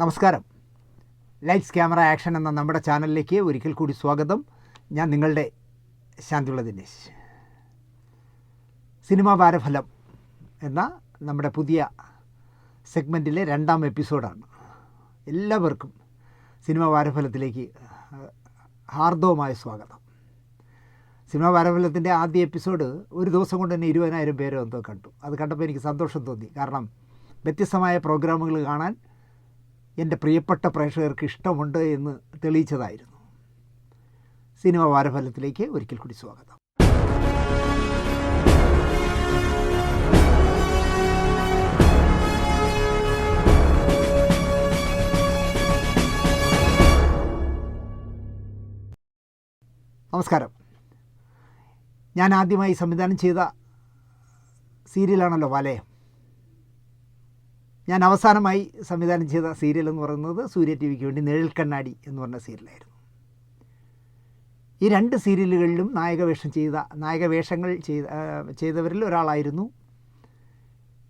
നമസ്കാരം. Lights camera action എന്ന നമ്മുടെ ചാനലിലേക്ക് ഒരിക്കൽ കൂടി സ്വാഗതം. ഞാൻ നിങ്ങളുടെ ശാന്തിയുള്ള ദിനേശ്. സിനിമാ വാരഫലം എന്ന നമ്മുടെ പുതിയ സെഗ്മെൻറ്റിലെ 2ാം എപ്പിസോഡാണ്. എല്ലാവർക്കും സിനിമാ വാരഫലത്തിലേക്ക് ഹാർദവമായ സ്വാഗതം. സിനിമാ വാരഫലത്തിൻ്റെ ആദ്യ എപ്പിസോഡ് ഒരു ദിവസം കൊണ്ട് തന്നെ 20,000 പേരോ എന്തോ കണ്ടു. അത് കണ്ടപ്പോൾ എനിക്ക് സന്തോഷം തോന്നി. കാരണം വ്യത്യസ്തമായ പ്രോഗ്രാമുകൾ കാണാൻ എൻ്റെ പ്രിയപ്പെട്ട പ്രേക്ഷകർക്ക് ഇഷ്ടമുണ്ട് എന്ന് തെളിയിച്ചതായിരുന്നു. സിനിമ വാരഫലത്തിലേക്ക് ഒരിക്കൽ കൂടി സ്വാഗതം. നമസ്കാരം. ഞാൻ ആദ്യമായി സംവിധാനം ചെയ്ത സീരിയലാണല്ലോ വലയം. ഞാൻ അവസാനമായി സംവിധാനം ചെയ്ത സീരിയൽ എന്ന് പറയുന്നത് സൂര്യ ടി വിക്ക് വേണ്ടി നിഴൽ കണ്ണാടി എന്ന് പറഞ്ഞ സീരിയലായിരുന്നു. ഈ 2 സീരിയലുകളിലും നായകവേഷങ്ങൾ ചെയ്തവരിൽ ഒരാളായിരുന്നു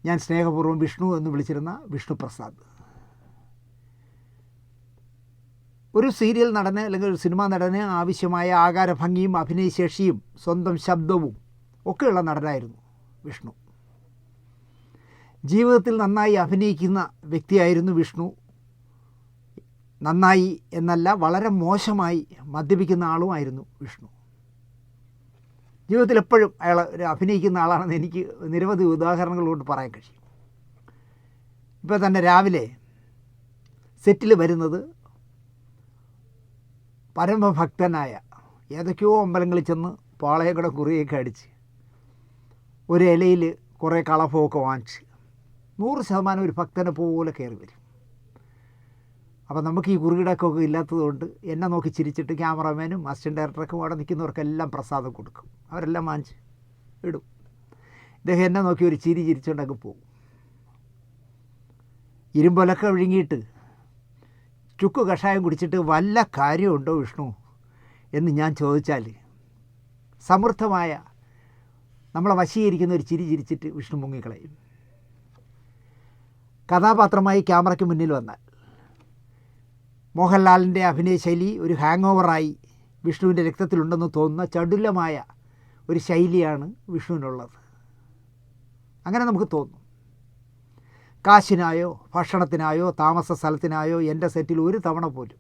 ഞാൻ സ്നേഹപൂർവ്വം വിഷ്ണു എന്ന് വിളിച്ചിരുന്ന വിഷ്ണു പ്രസാദ്. ഒരു സീരിയൽ നടന് അല്ലെങ്കിൽ ഒരു സിനിമാ നടന് ആവശ്യമായ ആകാരഭംഗിയും അഭിനയശേഷിയും സ്വന്തം ശബ്ദവും ഒക്കെയുള്ള നടനായിരുന്നു വിഷ്ണു. ജീവിതത്തിൽ നന്നായി അഭിനയിക്കുന്ന വ്യക്തിയായിരുന്നു വിഷ്ണു. നന്നായി എന്നല്ല, വളരെ മോശമായി മദ്യപിക്കുന്ന ആളുമായിരുന്നു വിഷ്ണു. ജീവിതത്തിൽ എപ്പോഴും അയാൾ ഒരു അഭിനയിക്കുന്ന ആളാണെന്ന് എനിക്ക് നിരവധി ഉദാഹരണങ്ങൾ കൊണ്ട് പറയാൻ കഴിയും. ഇപ്പോൾ തന്നെ രാവിലെ സെറ്റിൽ വരുന്നത് പരമഭക്തനായ ഏതൊക്കെയോ അമ്പലങ്ങളിൽ ചെന്ന് പാളയക്കട കുറിയൊക്കെ അടിച്ച് ഒരു ഇലയിൽ കുറേ കളഭമൊക്കെ വാങ്ങിച്ച് 100% ഒരു ഭക്തനെ പോലെ കയറി വരും. അപ്പോൾ നമുക്ക് ഈ കുറിയിടക്കമൊക്കെ ഇല്ലാത്തതുകൊണ്ട് എന്നെ നോക്കി ചിരിച്ചിട്ട് ക്യാമറാമാനും അസിസ്റ്റൻറ്റ് ഡയറക്ടർക്കും അവിടെ നിൽക്കുന്നവർക്കെല്ലാം പ്രസാദം കൊടുക്കും. അവരെല്ലാം വാങ്ങിച്ച് ഇടും. ഇദ്ദേഹം എന്നെ നോക്കി ഒരു ചിരിച്ചുകൊണ്ടങ്ങ് പോകും. ഇരുമ്പൊലൊക്കെ വിഴുങ്ങിയിട്ട് ചുക്ക് കഷായം കുടിച്ചിട്ട് വല്ല കാര്യമുണ്ടോ വിഷ്ണു എന്ന് ഞാൻ ചോദിച്ചാൽ സമൃദ്ധമായ നമ്മളെ വശീകരിക്കുന്ന ഒരു ചിരിച്ചിട്ട് വിഷ്ണു മുങ്ങിക്കളയും. കഥാപാത്രമായി ക്യാമറയ്ക്ക് മുന്നിൽ വന്നാൽ മോഹൻലാലിൻ്റെ അഭിനയശൈലി ഒരു ഹാങ് ഓവറായി വിഷ്ണുവിൻ്റെ രക്തത്തിലുണ്ടെന്ന് തോന്നുന്ന ചടുലമായ ഒരു ശൈലിയാണ് വിഷ്ണുവിനുള്ളത്. അങ്ങനെ നമുക്ക് തോന്നും. കാശിനായോ ഭക്ഷണത്തിനായോ താമസ സ്ഥലത്തിനായോ എൻ്റെ സെറ്റിൽ ഒരു തവണ പോലും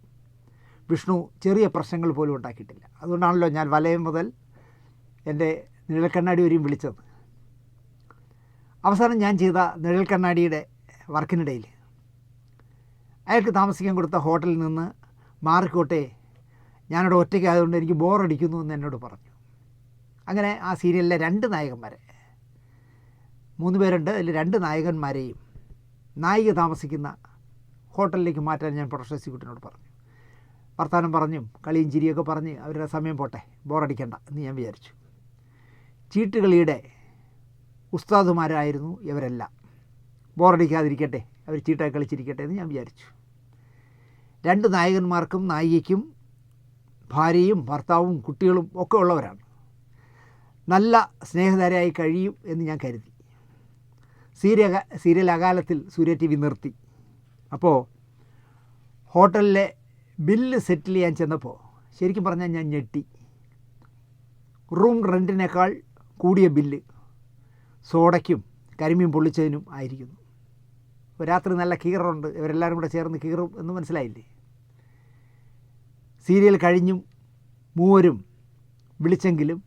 വിഷ്ണു ചെറിയ പ്രശ്നങ്ങൾ പോലും ഉണ്ടാക്കിയിട്ടില്ല. അതുകൊണ്ടാണല്ലോ ഞാൻ വലയം മുതൽ എൻ്റെ നിഴൽക്കണ്ണാടി വരെയും വിളിച്ചത്. അവസാനം ഞാൻ ചെയ്ത നിഴൽക്കണ്ണാടിയുടെ വർക്കിനിടയിൽ അയാൾക്ക് താമസിക്കാൻ കൊടുത്ത ഹോട്ടലിൽ നിന്ന് മാറിക്കോട്ടെ, ഞാനവിടെ ഒറ്റയ്ക്കായതുകൊണ്ട് എനിക്ക് ബോറടിക്കുന്നു എന്ന് എന്നോട് പറഞ്ഞു. അങ്ങനെ ആ സീരിയലിലെ 2 നായകന്മാരെ, 3 പേരുണ്ട്, അതിൽ 2 നായകന്മാരെയും നായിക താമസിക്കുന്ന ഹോട്ടലിലേക്ക് മാറ്റാൻ ഞാൻ പ്രൊഡക്ഷൻ എക്സിക്യൂട്ടീവിനോട് പറഞ്ഞു. വർത്തമാനം പറഞ്ഞും കളിയും ചിരിയൊക്കെ പറഞ്ഞ് അവരുടെ സമയം പോട്ടെ, ബോറടിക്കണ്ട എന്ന് ഞാൻ വിചാരിച്ചു. ചീട്ടുകളിയുടെ ഉസ്താദുമാരായിരുന്നു ഇവരെല്ലാം. ബോറടിക്കാതിരിക്കട്ടെ, അവർ ചീട്ടായി കളിച്ചിരിക്കട്ടെ എന്ന് ഞാൻ വിചാരിച്ചു. 2 നായകന്മാർക്കും നായികയ്ക്കും ഭാര്യയും ഭർത്താവും കുട്ടികളും ഒക്കെ ഉള്ളവരാണ്. നല്ല സ്നേഹധാരയായി കഴിയും എന്ന് ഞാൻ കരുതി. സീരിയൽ അകാലത്തിൽ സൂര്യ ടി വി നിർത്തി. അപ്പോൾ ഹോട്ടലിലെ ബില്ല് സെറ്റിൽ ചെയ്യാൻ ചെന്നപ്പോൾ ശരിക്കും പറഞ്ഞാൽ ഞാൻ ഞെട്ടി. റൂം റെൻറ്റിനേക്കാൾ കൂടിയ ബില്ല് സോഡയ്ക്കും കരിമീൻ പൊള്ളിച്ചതിനും ആയിരിക്കുന്നു. രാത്രി നല്ല കീറുണ്ട്, ഇവരെല്ലാവരും കൂടെ ചേർന്ന് കീറും എന്ന് മനസ്സിലായില്ലേ. സീരിയൽ കഴിഞ്ഞും മൂവരും വിളിച്ചെങ്കിലും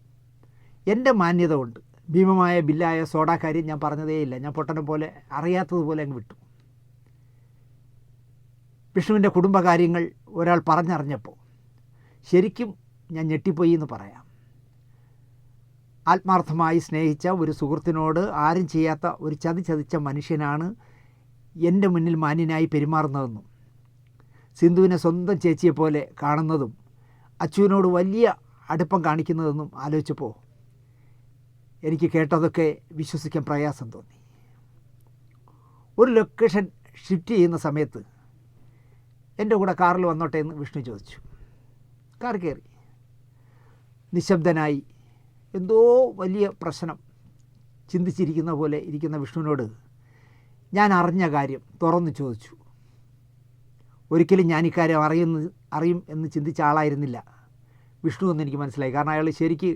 എൻ്റെ മാന്യത കൊണ്ട് ഭീമമായ ബില്ലായ സോഡ കാര്യം ഞാൻ പറഞ്ഞതേയില്ല. ഞാൻ പൊട്ടനെ പോലെ അറിയാത്തതുപോലെ അങ്ങ് വിട്ടു. വിഷ്ണുവിൻ്റെ കുടുംബകാര്യങ്ങൾ ഒരാൾ പറഞ്ഞറിഞ്ഞപ്പോൾ ശരിക്കും ഞാൻ ഞെട്ടിപ്പോയി എന്ന് പറയാം. ആത്മാർത്ഥമായി സ്നേഹിച്ച ഒരു സുഹൃത്തിനോട് ആരും ചെയ്യാത്ത ഒരു ചതിച്ച മനുഷ്യനാണ് എൻ്റെ മുന്നിൽ മാന്യനായി പെരുമാറുന്നതെന്നും സിന്ധുവിനെ സ്വന്തം ചേച്ചിയെപ്പോലെ കാണുന്നതും അച്ചുവിനോട് വലിയ അടുപ്പം കാണിക്കുന്നതെന്നും ആലോചിച്ചപ്പോൾ എനിക്ക് കേട്ടതൊക്കെ വിശ്വസിക്കാൻ പ്രയാസം തോന്നി. ഒരു ലൊക്കേഷൻ ഷിഫ്റ്റ് ചെയ്യുന്ന സമയത്ത് എൻ്റെ കൂടെ കാറിൽ വന്നോട്ടെ എന്ന് വിഷ്ണു ചോദിച്ചു. കാർ കയറി. നിശബ്ദനായി എന്തോ വലിയ പ്രശ്നം ചിന്തിച്ചിരിക്കുന്ന പോലെ ഇരിക്കുന്ന വിഷ്ണുവിനോട് ഞാൻ അറിഞ്ഞ കാര്യം തുറന്നു ചോദിച്ചു. ഒരിക്കലും ഞാൻ ഇക്കാര്യം അറിയും എന്ന് ചിന്തിച്ച ആളായിരുന്നില്ല വിഷ്ണു എന്ന് എനിക്ക് മനസ്സിലായി. കാരണം അയാൾ ശരിക്ക്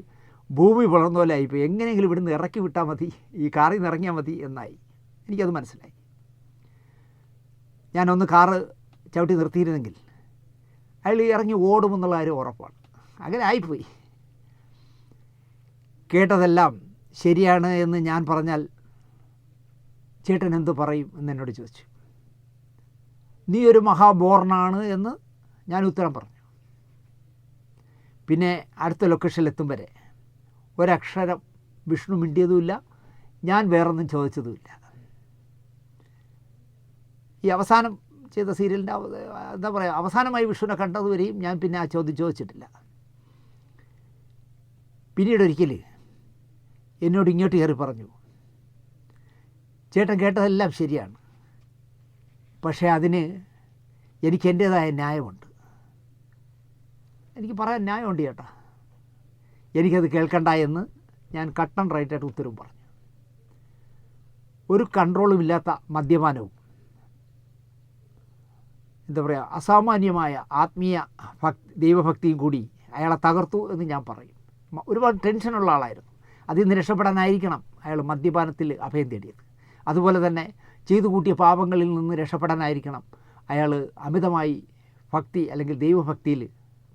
ഭൂമി പിളർന്ന പോലെ ആയിപ്പോൾ. എങ്ങനെയെങ്കിലും ഇവിടുന്ന് ഇറക്കി വിട്ടാൽ മതി, ഈ കാറിൽ നിന്ന് ഇറങ്ങിയാൽ മതി എന്നായി. എനിക്കത് മനസ്സിലായി. ഞാനൊന്ന് കാറ് ചവിട്ടി നിർത്തിയിരുന്നെങ്കിൽ അയാൾ ഇറങ്ങി ഓടുമെന്നുള്ള കാര്യം ഉറപ്പാണ്. അങ്ങനെ ആയിപ്പോയി. കേട്ടതെല്ലാം ശരിയാണ് എന്ന് ഞാൻ പറഞ്ഞാൽ ചേട്ടൻ എന്ത് പറയും എന്ന് എന്നോട് ചോദിച്ചു. നീ ഒരു മഹാബോർണാണ് എന്ന് ഞാൻ ഉത്തരം പറഞ്ഞു. പിന്നെ അടുത്ത ലൊക്കേഷനിൽ എത്തും വരെ ഒരക്ഷരം വിഷ്ണു മിണ്ടിയതുമില്ല, ഞാൻ വേറൊന്നും ചോദിച്ചതുമില്ല. ഈ അവസാനം ചെയ്ത സീരിയലിൻ്റെ എന്താ പറയുക, അവസാനമായി വിഷ്ണുവിനെ കണ്ടതുവരെയും ഞാൻ പിന്നെ ആ ചോദ്യം ചോദിച്ചിട്ടില്ല. പിന്നീട് ഒരിക്കൽ എന്നോട് ഇങ്ങോട്ട് കയറി പറഞ്ഞു, ചേട്ടൻ കേട്ടതെല്ലാം ശരിയാണ്, പക്ഷേ അതിന് എനിക്ക് എൻ്റേതായ ന്യായമുണ്ട്. എനിക്ക് പറയാൻ ന്യായമുണ്ട് ചേട്ടാ, എനിക്കത് കേൾക്കണ്ട എന്ന് ഞാൻ കട്ട് ആൻഡ് റൈറ്റായിട്ട് ഉത്തരവും പറഞ്ഞു. ഒരു കൺട്രോളും ഇല്ലാത്ത മദ്യപാനവും എന്താ പറയുക അസാമാന്യമായ ആത്മീയ ദൈവഭക്തിയും കൂടി അയാളെ തകർത്തു എന്ന് ഞാൻ പറയും. ഒരുപാട് ടെൻഷനുള്ള ആളായിരുന്നു. അതിൽ നിന്ന് രക്ഷപ്പെടാനായിരിക്കണം അയാൾ മദ്യപാനത്തിൽ അഭയം തേടിയത്. അതുപോലെ തന്നെ ചെയ്തു കൂട്ടിയ പാപങ്ങളിൽ നിന്ന് രക്ഷപ്പെടാനായിരിക്കണം അയാൾ അമിതമായി ഭക്തി അല്ലെങ്കിൽ ദൈവഭക്തിയിൽ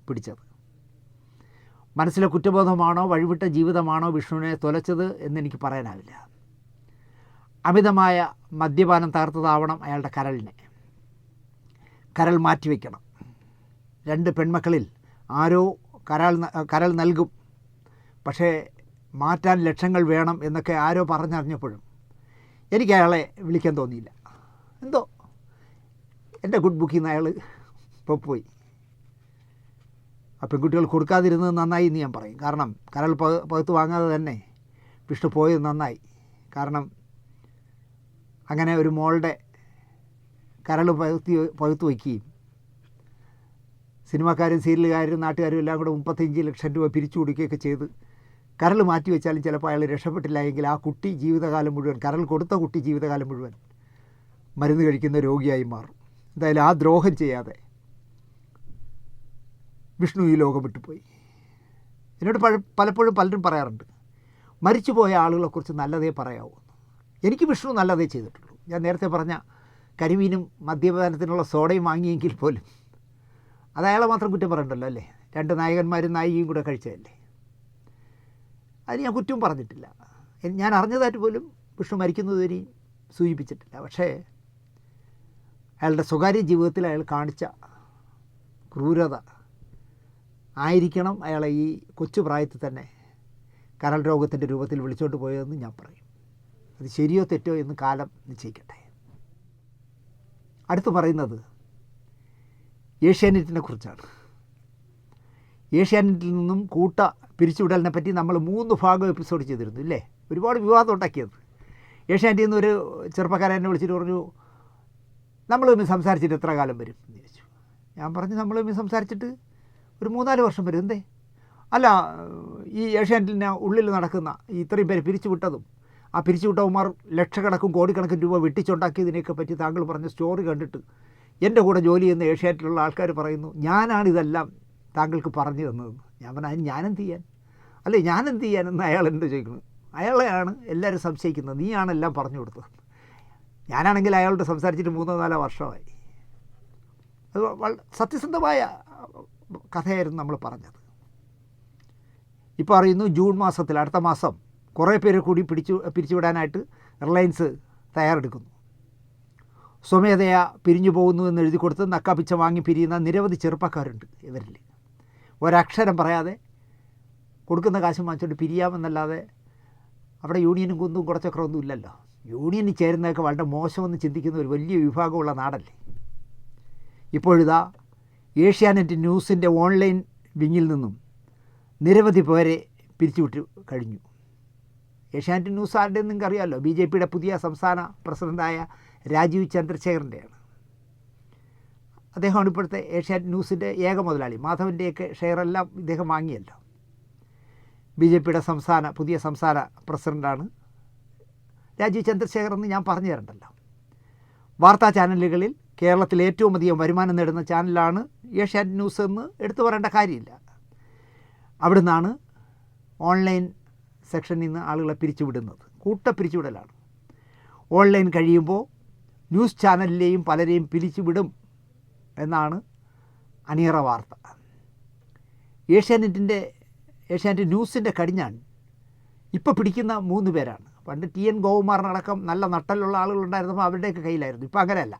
പിടിച്ചത്. മനസ്സിലെ കുറ്റബോധമാണോ വഴിവിട്ട ജീവിതമാണോ വിഷ്ണുവിനെ തൊലച്ചത് എന്നെനിക്ക് പറയാനാവില്ല. അമിതമായ മദ്യപാനം തകർത്തതാവണം അയാളുടെ കരളിനെ. കരൾ മാറ്റിവെക്കണം. 2 പെൺമക്കളിൽ ആരോ കരൾ നൽകും, പക്ഷേ മാറ്റാൻ ലക്ഷങ്ങൾ വേണം എന്നൊക്കെ ആരോ പറഞ്ഞറിഞ്ഞപ്പോഴും എനിക്ക് അയാളെ വിളിക്കാൻ തോന്നിയില്ല. എന്തോ എൻ്റെ ഗുഡ് ബുക്കിൽ നിന്ന് അയാൾ ഇപ്പോൾ പോയി. ആ പെൺകുട്ടികൾ കൊടുക്കാതിരുന്നത് നന്നായി എന്ന് ഞാൻ പറയും. കാരണം കരൾ പകുത്ത് വാങ്ങാതെ തന്നെ വിഷ്ണു പോയത് നന്നായി. കാരണം അങ്ങനെ ഒരു മോളുടെ കരൾ പകുത്ത് വയ്ക്കുകയും സിനിമാക്കാരും സീരിയലുകാരും നാട്ടുകാരും എല്ലാം കൂടെ 35 ലക്ഷം രൂപ പിരിച്ചു കൊടുക്കുകയൊക്കെ ചെയ്ത് കരൾ മാറ്റി വെച്ചാലും ചിലപ്പോൾ അയാൾ രക്ഷപ്പെട്ടില്ല എങ്കിൽ ആ കുട്ടി ജീവിതകാലം മുഴുവൻ, കരൾ കൊടുത്ത കുട്ടി ജീവിതകാലം മുഴുവൻ മരുന്ന് കഴിക്കുന്ന രോഗിയായി മാറും. എന്തായാലും ആ ദ്രോഹം ചെയ്യാതെ വിഷ്ണു ഈ ലോകം വിട്ടുപോയി. എന്നോട് പലപ്പോഴും പലരും പറയാറുണ്ട്, മരിച്ചുപോയ ആളുകളെക്കുറിച്ച് നല്ലതേ പറയാവൂ. എനിക്ക് വിഷ്ണു നല്ലതേ ചെയ്തിട്ടുള്ളൂ. ഞാൻ നേരത്തെ പറഞ്ഞ കരിമീനും മദ്യപാനത്തിനുള്ള സോഡയും വാങ്ങിയെങ്കിൽ പോലും അത് അയാളെ മാത്രം കുറ്റം പറയണ്ടല്ലോ അല്ലേ. 2 നായകന്മാരും നായികയും കൂടെ കഴിച്ചതല്ലേ. അത് ഞാൻ കുറ്റവും പറഞ്ഞിട്ടില്ല. ഞാൻ അറിഞ്ഞതായിട്ട് പോലും വിഷ്ണു മരിക്കുന്നതുവരെയും സൂചിപ്പിച്ചിട്ടില്ല. പക്ഷേ അയാളുടെ സ്വകാര്യ ജീവിതത്തിൽ അയാൾ കാണിച്ച ക്രൂരത ആയിരിക്കണം അയാളെ ഈ കൊച്ചു പ്രായത്തിൽ തന്നെ കരൾ രോഗത്തിൻ്റെ രൂപത്തിൽ വിളിച്ചോണ്ട് പോയതെന്ന് ഞാൻ പറയും. അത് ശരിയോ തെറ്റോ എന്ന് കാലം നിശ്ചയിക്കട്ടെ. അടുത്ത് പറയുന്നത് ഏഷ്യാനെറ്റിനെ കുറിച്ചാണ്. ഏഷ്യാനെറ്റിൽ നിന്നും പിരിച്ചുവിടലിനെ പറ്റി നമ്മൾ 3 ഭാഗം എപ്പിസോഡ് ചെയ്തിരുന്നു ഇല്ലേ. ഒരുപാട് വിവാദം ഉണ്ടാക്കിയത്. ഏഷ്യാനെറ്റിൽ നിന്ന് ഒരു ചെറുപ്പക്കാരൻ എന്നെ വിളിച്ചിട്ട് പറഞ്ഞു, നമ്മൾ തമ്മിൽ സംസാരിച്ചിട്ട് എത്ര കാലം വരും എന്ന് ചോദിച്ചു. ഞാൻ പറഞ്ഞു, നമ്മൾ തമ്മിൽ സംസാരിച്ചിട്ട് ഒരു 3-4 വർഷം വരും. എന്തേ? അല്ല, ഈ ഏഷ്യാനെറ്റിന് ഉള്ളിൽ നടക്കുന്ന ഇത്രയും പേര് പിരിച്ചുവിട്ടതും ആ പിരിച്ചുവിട്ടവന്മാർ ലക്ഷക്കണക്കും കോടിക്കണക്കിന് രൂപ വെട്ടിച്ചുണ്ടാക്കിയതിനെയൊക്കെ പറ്റി താങ്കൾ പറഞ്ഞ സ്റ്റോറി കണ്ടിട്ട് എൻ്റെ കൂടെ ജോലി ചെയ്യുന്ന ഏഷ്യാനെറ്റിലുള്ള ആൾക്കാർ പറയുന്നു ഞാനാണിതെല്ലാം താങ്കൾക്ക് പറഞ്ഞു തന്നതെന്ന്. ഞാൻ പറഞ്ഞു, അതിന് ഞാനെന്ത് ചെയ്യാൻ? അല്ലേ, ഞാനെന്ത് ചെയ്യാനെന്ന് അയാൾ എന്ത് ചോദിക്കുന്നു. അയാളെയാണ് എല്ലാവരും സംശയിക്കുന്നത്, നീയാണെല്ലാം പറഞ്ഞു കൊടുത്തത്. ഞാനാണെങ്കിൽ അയാളോട് സംസാരിച്ചിട്ട് 3-4 വർഷമായി. അത് സത്യസന്ധമായ കഥയായിരുന്നു നമ്മൾ പറഞ്ഞത്. ഇപ്പോൾ അറിയുന്നു ജൂൺ മാസത്തിൽ, അടുത്ത മാസം കുറേ പേരെ കൂടി പിരിച്ചുവിടാനായിട്ട് റിലയൻസ് തയ്യാറെടുക്കുന്നു. സ്വമേധയാ പിരിഞ്ഞു പോകുന്നു എന്ന് എഴുതി കൊടുത്ത് നക്കാപ്പിച്ച വാങ്ങി പിരിയുന്ന നിരവധി ചെറുപ്പക്കാരുണ്ട് ഇവരിൽ. ഒരക്ഷരം പറയാതെ കൊടുക്കുന്ന കാശ് വാങ്ങിച്ചുകൊണ്ട് പിരിയാമെന്നല്ലാതെ അവിടെ യൂണിയനും കുന്തും കുറച്ചൊക്കെ ഇല്ലല്ലോ. യൂണിയനിൽ ചേരുന്നതൊക്കെ വളരെ മോശമെന്ന് ചിന്തിക്കുന്ന ഒരു വലിയ വിഭാഗമുള്ള നാടല്ലേ. ഇപ്പോഴിതാ ഏഷ്യാനെറ്റ് ന്യൂസിൻ്റെ ഓൺലൈൻ വിങ്ങിൽ നിന്നും നിരവധി പേരെ പിരിച്ചുവിട്ട് കഴിഞ്ഞു. ഏഷ്യാനെറ്റ് ന്യൂസ് ആരുടെ നിങ്ങൾക്ക് അറിയാമല്ലോ, BJPയുടെ പുതിയ സംസ്ഥാന പ്രസിഡൻ്റായ രാജീവ് ചന്ദ്രശേഖറിൻ്റെയാണ്. അദ്ദേഹമാണ് ഇപ്പോഴത്തെ ഏഷ്യാനെറ്റ് ന്യൂസിൻ്റെ ഏക മുതലാളി. മാധവൻ്റെയൊക്കെ ഷെയറെല്ലാം ഇദ്ദേഹം വാങ്ങിയല്ലോ. BJPയുടെ പുതിയ സംസ്ഥാന പ്രസിഡൻ്റാണ് രാജീവ് ചന്ദ്രശേഖർ എന്ന് ഞാൻ പറഞ്ഞു തരണ്ടല്ലോ. വാർത്താ ചാനലുകളിൽ കേരളത്തിൽ ഏറ്റവും അധികം വരുമാനം നേടുന്ന ചാനലാണ് ഏഷ്യാനെറ്റ് ന്യൂസ് എന്ന് എടുത്തു പറയേണ്ട കാര്യമില്ല. അവിടെ നിന്നാണ് ഓൺലൈൻ സെക്ഷനിൽ നിന്ന് ആളുകളെ പിരിച്ചുവിടുന്നത്. പിരിച്ചുവിടലാണ്. ഓൺലൈൻ കഴിയുമ്പോൾ ന്യൂസ് ചാനലിലെയും പലരെയും പിരിച്ചുവിടും അണിയറ വാർത്ത. ഏഷ്യാനെറ്റ് ന്യൂസിൻ്റെ കടിഞ്ഞാൺ ഇപ്പോൾ പിടിക്കുന്ന 3 പേരാണ്. പണ്ട് TN ഗോകുമാറിനടക്കം നല്ല നട്ടലുള്ള ആളുകളുണ്ടായിരുന്നപ്പോൾ അവരുടെയൊക്കെ കയ്യിലായിരുന്നു. ഇപ്പോൾ അങ്ങനെയല്ല.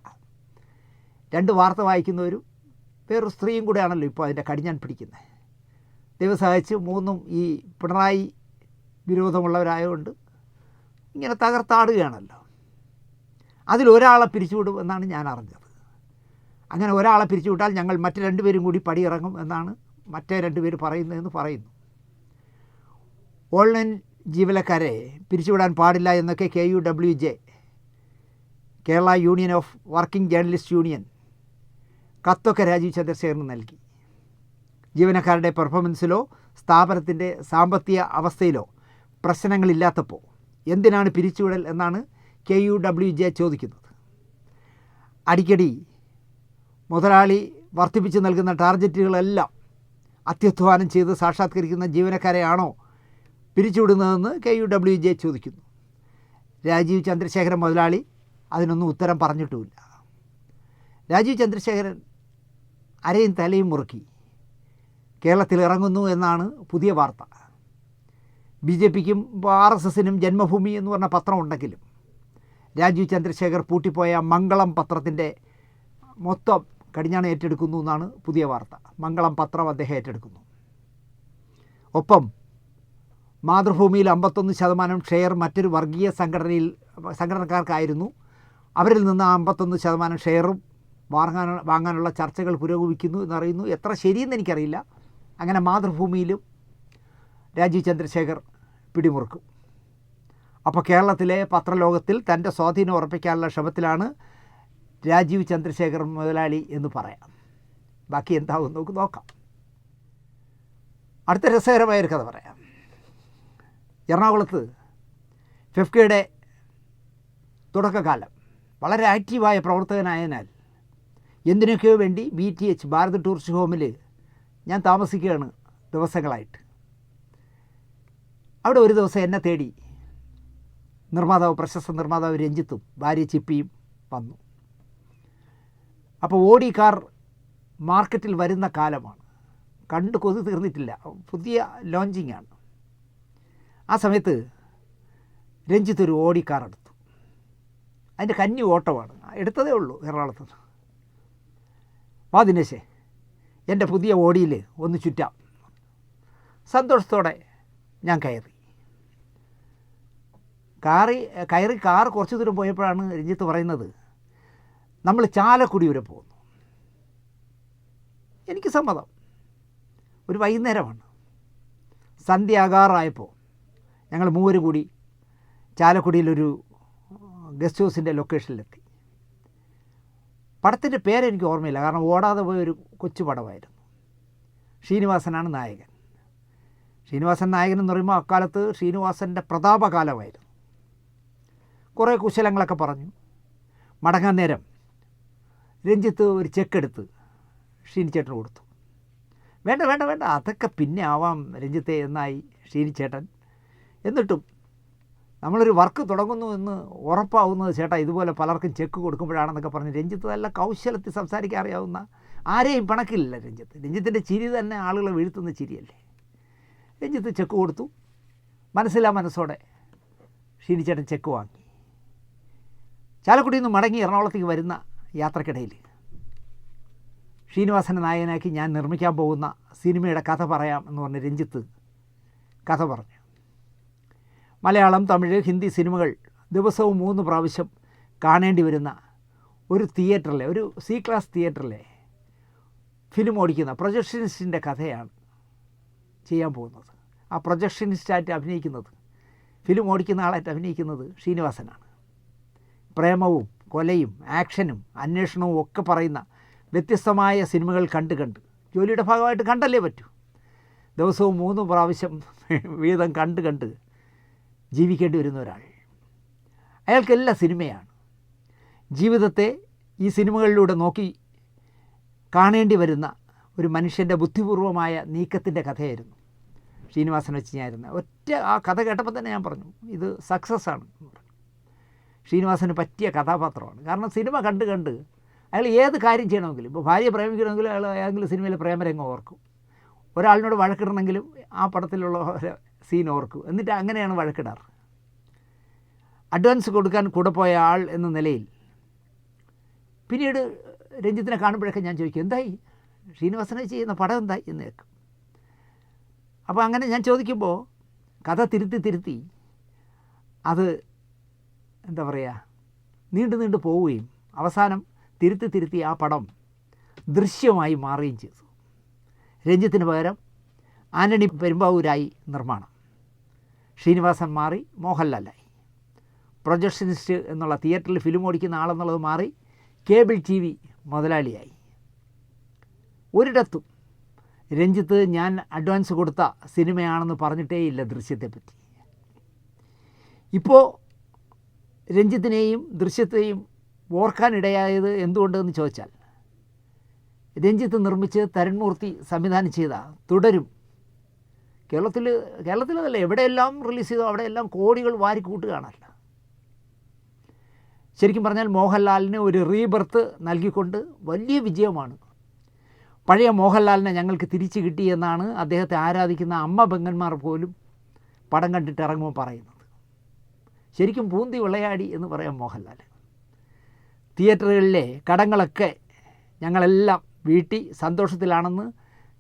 2 വാർത്ത വായിക്കുന്നവരും വേറൊരു സ്ത്രീയും കൂടെയാണല്ലോ ഇപ്പോൾ അതിൻ്റെ കടിഞ്ഞാൺ പിടിക്കുന്നത്. ദൈവം സഹായിച്ച് 3ഉം ഈ പിണറായി വിരോധമുള്ളവരായതുകൊണ്ട് ഇങ്ങനെ തകർത്താടുകയാണല്ലോ. അതിലൊരാളെ പിരിച്ചുവിടും എന്നാണ് ഞാൻ അറിഞ്ഞത്. അങ്ങനെ ഒരാളെ പിരിച്ചുവിട്ടാൽ ഞങ്ങൾ മറ്റ് 2 പേരും കൂടി പടിയിറങ്ങും എന്നാണ് മറ്റേ 2 പേര് പറയുന്നതെന്ന് പറയുന്നു. ഓൺലൈൻ ജീവനക്കാരെ പിരിച്ചുവിടാൻ പാടില്ല എന്നൊക്കെ KUWJ, Kerala union of working journalist union, കത്തൊക്കെ രാജീവ് ചന്ദ്രശേഖരന് നൽകി. ജീവനക്കാരുടെ പെർഫോമൻസിലോ സ്ഥാപനത്തിൻ്റെ സാമ്പത്തിക അവസ്ഥയിലോ പ്രശ്നങ്ങളില്ലാത്തപ്പോൾ എന്തിനാണ് പിരിച്ചുവിടൽ എന്നാണ് KUWJ ചോദിക്കുന്നത്. അടിക്കടി മുതലാളി വർദ്ധിപ്പിച്ച് നൽകുന്ന ടാർഗറ്റുകളെല്ലാം അത്യധ്വാനം ചെയ്ത് സാക്ഷാത്കരിക്കുന്ന ജീവനക്കാരെയാണോ പിരിച്ചുവിടുന്നതെന്ന് KUWJ ചോദിക്കുന്നു. രാജീവ് ചന്ദ്രശേഖരൻ മുതലാളി അതിനൊന്നും ഉത്തരം പറഞ്ഞിട്ടുമില്ല. രാജീവ് ചന്ദ്രശേഖരൻ അരയും തലയും മുറുക്കി കേരളത്തിൽ ഇറങ്ങുന്നു എന്നാണ് പുതിയ വാർത്ത. BJPക്കും RSSനും ജന്മഭൂമി എന്ന് പറഞ്ഞ പത്രം ഉണ്ടെങ്കിലും രാജീവ് ചന്ദ്രശേഖർ പൂട്ടിപ്പോയ മംഗളം പത്രത്തിൻ്റെ മൊത്തം കടിഞ്ഞാണ് ഏറ്റെടുക്കുന്നു എന്നാണ് പുതിയ വാർത്ത. മംഗളം പത്രം അദ്ദേഹം ഏറ്റെടുക്കുന്നു. ഒപ്പം മാതൃഭൂമിയിൽ 51% ഷെയർ മറ്റൊരു വർഗീയ സംഘടനക്കാർക്കായിരുന്നു. അവരിൽ നിന്ന് 51% ഷെയറും വാങ്ങാനുള്ള ചർച്ചകൾ പുരോഗമിക്കുന്നു എന്നറിയുന്നു. എത്ര ശരിയെന്ന് എനിക്കറിയില്ല. അങ്ങനെ മാതൃഭൂമിയിലും രാജീവ് ചന്ദ്രശേഖർ പിടിമുറുക്കും. അപ്പോൾ കേരളത്തിലെ പത്രലോകത്തിൽ തൻ്റെ സ്വാധീനം ഉറപ്പിക്കാനുള്ള ശ്രമത്തിലാണ് രാജീവ് ചന്ദ്രശേഖർ മുതലാളി എന്ന് പറയാം. ബാക്കി എന്താവും നമുക്ക് നോക്കാം. അടുത്ത രസകരമായൊരു കഥ പറയാം. എറണാകുളത്ത് ഫെഫ്കയുടെ തുടക്കകാലം വളരെ ആക്റ്റീവായ പ്രവർത്തകനായതിനാൽ എന്തിനൊക്കെയോ വേണ്ടി BTH ഭാരത് ടൂറിസ്റ്റ് ഹോമിൽ ഞാൻ താമസിക്കുകയാണ് ദിവസങ്ങളായിട്ട്. അവിടെ ഒരു ദിവസം എന്നെ തേടി പ്രശസ്ത നിർമ്മാതാവ് രഞ്ജിത്തും ഭാര്യ ചിപ്പിയും വന്നു. അപ്പോൾ ഓഡി കാർ മാർക്കറ്റിൽ വരുന്ന കാലമാണ്. കണ്ട് കൊതി തീർന്നിട്ടില്ല. പുതിയ ലോഞ്ചിങ് ആണ്. ആ സമയത്ത് രഞ്ജിത്ത് ഒരു ഓഡി കാർ എടുത്തു. അതിൻ്റെ കന്നി ഓട്ടമാണ്. എടുത്തതേ ഉള്ളൂ എറണാകുളത്ത് നിന്ന്. വാ ദിനേശേ, എൻ്റെ പുതിയ ഓടിയിൽ ഒന്ന് ചുറ്റാം. സന്തോഷത്തോടെ ഞാൻ കയറി കാർ കുറച്ച് ദൂരം പോയപ്പോഴാണ് രഞ്ജിത്ത് പറയുന്നത്, നമ്മൾ ചാലക്കുടി വരെ പോകുന്നു. എനിക്ക് സമ്മതം. ഒരു വൈകുന്നേരമാണ്. സന്ധ്യയാകാറായപ്പോൾ ഞങ്ങൾ 3 കൂടി ചാലക്കുടിയിലൊരു ഗസ്റ്റ് ഹൗസിൻ്റെ ലൊക്കേഷനിലെത്തി. പടത്തിൻ്റെ പേരെനിക്ക് ഓർമ്മയില്ല, കാരണം ഓടാതെ പോയൊരു കൊച്ചു പടമായിരുന്നു. ശ്രീനിവാസനാണ് നായകൻ. ശ്രീനിവാസൻ നായകൻ എന്ന് പറയുമ്പോൾ അക്കാലത്ത് ശ്രീനിവാസൻ്റെ പ്രതാപകാലമായിരുന്നു. കുറേ കുശലങ്ങളൊക്കെ പറഞ്ഞു. മടങ്ങാൻ നേരം രഞ്ജിത്ത് ഒരു ചെക്കെടുത്ത് ഷീനിച്ചേട്ടന് കൊടുത്തു. വേണ്ട വേണ്ട വേണ്ട, അതൊക്കെ പിന്നെ ആവാം രഞ്ജിത്തെ എന്നായി ഷീനിച്ചേട്ടൻ. എന്നിട്ടും നമ്മളൊരു വർക്ക് തുടങ്ങുന്നു എന്ന് ഉറപ്പാവുന്നത് ചേട്ടാ ഇതുപോലെ പലർക്കും ചെക്ക് കൊടുക്കുമ്പോഴാണെന്നൊക്കെ പറഞ്ഞ് രഞ്ജിത്ത് നല്ല കൗശലത്തിൽ സംസാരിക്കാൻ അറിയാവുന്ന, ആരെയും പിണക്കില്ല രഞ്ജിത്തിൻ്റെ ചിരി തന്നെ ആളുകളെ വീഴ്ത്തുന്ന ചിരിയല്ലേ. രഞ്ജിത്ത് ചെക്ക് കൊടുത്തു. മനസ്സോടെ ഷീനിച്ചേട്ടൻ ചെക്ക് വാങ്ങി. ചാലക്കുടിയിൽ നിന്ന് മടങ്ങി എറണാകുളത്തേക്ക് വരുന്ന യാത്രക്കിടയിൽ ശ്രീനിവാസനെ നായകനാക്കി ഞാൻ നിർമ്മിക്കാൻ പോകുന്ന സിനിമയുടെ കഥ പറയാം എന്ന് പറഞ്ഞ് രഞ്ജിത്ത് കഥ പറഞ്ഞു. മലയാളം, തമിഴ്, ഹിന്ദി സിനിമകൾ ദിവസവും 3 പ്രാവശ്യം കാണേണ്ടി വരുന്ന ഒരു തിയേറ്ററിലെ, ഒരു C ക്ലാസ് തിയേറ്ററിലെ ഫിലിം ഓടിക്കുന്ന പ്രൊജക്ഷനിസ്റ്റിൻ്റെ കഥയാണ് ചെയ്യാൻ പോകുന്നത്. ആ പ്രൊജക്ഷനിസ്റ്റായിട്ട് അഭിനയിക്കുന്നത്, ഫിലിം ഓടിക്കുന്ന ആളായിട്ട് അഭിനയിക്കുന്നത് ശ്രീനിവാസനാണ്. പ്രേമവും കൊലയും ആക്ഷനും അന്വേഷണവും ഒക്കെ പറയുന്ന വ്യത്യസ്തമായ സിനിമകൾ കണ്ട് ജോലിയുടെ ഭാഗമായിട്ട് കണ്ടല്ലേ പറ്റൂ. ദിവസവും 3 പ്രാവശ്യം വീതം കണ്ട് ജീവിക്കേണ്ടി വരുന്ന ഒരാൾ. അയാൾക്കെല്ലാം സിനിമയാണ്. ജീവിതത്തെ ഈ സിനിമകളിലൂടെ നോക്കി കാണേണ്ടി വരുന്ന ഒരു മനുഷ്യൻ്റെ ബുദ്ധിപൂർവമായ നീക്കത്തിൻ്റെ കഥയായിരുന്നു ശ്രീനിവാസൻ വെച്ച് ഞാനിരുന്നത്. ഒറ്റ ആ കഥ കേട്ടപ്പോൾ തന്നെ ഞാൻ പറഞ്ഞു ഇത് സക്സസ് ആണ് എന്ന് പറഞ്ഞു. ശ്രീനിവാസന് പറ്റിയ കഥാപാത്രമാണ്. കാരണം സിനിമ കണ്ട് കണ്ട് അയാൾ ഏത് കാര്യം ചെയ്യണമെങ്കിലും, ഇപ്പോൾ ഭാര്യയെ പ്രേമിക്കണമെങ്കിലും അയാൾ ഏതെങ്കിലും സിനിമയിലെ പ്രേമരംഗം ഓർക്കും, ഒരാളിനോട് വഴക്കിടണമെങ്കിലും ആ പടത്തിലുള്ള സീൻ ഓർക്കും, എന്നിട്ട് അങ്ങനെയാണ് വഴക്കിടാറ്. അഡ്വാൻസ് കൊടുക്കാൻ കൂടെ പോയ ആൾ എന്ന നിലയിൽ പിന്നീട് രഞ്ജിത്തിനെ കാണുമ്പോഴൊക്കെ ഞാൻ ചോദിക്കും എന്തായി ശ്രീനിവാസനെ ചെയ്യുന്ന പടം എന്തായി എന്ന് കേൾക്കും. അപ്പോൾ അങ്ങനെ ഞാൻ ചോദിക്കുമ്പോൾ കഥ തിരുത്തി അത് എന്താ പറയുക നീണ്ടു പോവുകയും അവസാനം തിരുത്തി ആ പടം ദൃശ്യമായി മാറുകയും ചെയ്തു. രഞ്ജിത്തിന് പകരം ആൻ്റണി പെരുമ്പാവൂരായി നിർമ്മാണം, ശ്രീനിവാസൻ മാറി മോഹൻലാലായി, പ്രൊജക്ഷനിസ്റ്റ് എന്നുള്ള തിയേറ്ററിൽ ഫിലിം ഓടിക്കുന്ന ആളെന്നുള്ളത് മാറി കേബിൾ TV മുതലാളിയായി. ഒരിടത്തും രഞ്ജിത്ത് ഞാൻ അഡ്വാൻസ് കൊടുത്ത സിനിമയാണെന്ന് പറഞ്ഞിട്ടേ ഇല്ല ദൃശ്യത്തെപ്പറ്റി. ഇപ്പോൾ രഞ്ജിത്തിനെയും ദൃശ്യത്തെയും ഓർക്കാനിടയായത് എന്തുകൊണ്ടെന്ന് ചോദിച്ചാൽ രഞ്ജിത്ത് നിർമ്മിച്ച് തരുൺമൂർത്തി സംവിധാനം ചെയ്ത തുടരും കേരളത്തിലല്ല എവിടെയെല്ലാം റിലീസ് ചെയ്തോ അവിടെയെല്ലാം കോടികൾ വാരിക്കൂട്ടുകയാണല്ലോ. ശരിക്കും പറഞ്ഞാൽ മോഹൻലാലിന് ഒരു റീബർത്ത് നൽകിക്കൊണ്ട് വലിയ വിജയമാണ്. പഴയ മോഹൻലാലിനെ ഞങ്ങൾക്ക് തിരിച്ചു കിട്ടി എന്നാണ് അദ്ദേഹത്തെ ആരാധിക്കുന്ന അമ്മ പെങ്ങന്മാർ പോലും പടം കണ്ടിട്ട് ഇറങ്ങുമ്പോൾ പറയുന്നത്. ശരിക്കും പൂന്തി വിളയാടി എന്ന് പറയാം മോഹൻലാൽ. തിയേറ്ററുകളിലെ കടങ്ങളൊക്കെ ഞങ്ങളെല്ലാം വീട്ടി സന്തോഷത്തിലാണെന്ന്